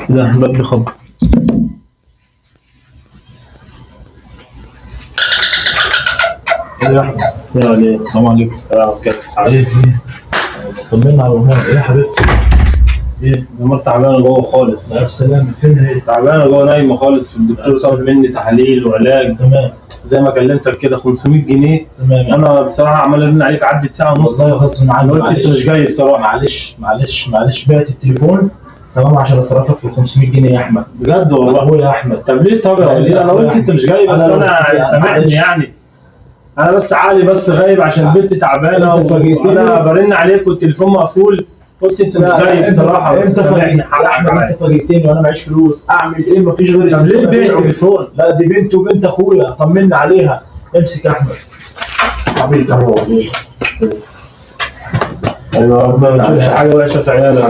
لا الباب بيخبط. ايه يا احمد؟ يا عليك، السلام عليكم. السلام عليكم. ايه طمنا على الامور. ايه يا حبيبتي؟ ايه الامور تعبانه جوه خالص. الف سلامة. فين هي؟ تعبانه جوه، نايمه خالص. الدكتور طلب مني تحاليل وعلاج تمام زي ما كلمتك كده 500 جنيه. تمام. انا بصراحه عمال ارن عليك، عدت ساعه ونص. والله غصب عني. قلت انت مش جاي بصراحه. معلش بعت التليفون تمام عشان اصرفك في 500 جنيه يا احمد. بجد والله. اخويا يا احمد. طب ليه؟ طب يا وليد انا قلت انت مش جاي، بس انا سامحني يعني. انا بس عالي بس غايب عشان البنت تعبانه، انت فاجئتني. وانا برن عليك والتليفون مقفول. قلت انت مش جاي بصراحه. انت فاجئتني يا احمد، انت فاجئتني وانا معيش فلوس. اعمل ايه؟ مفيش غير طب ليه تبيع التليفون؟ لا دي بنت وبنت اخويا، طمنا عليها. امسك يا احمد. حبيبي اهو. ايوه، ما تشوفش حاجه وحشه في عيالك.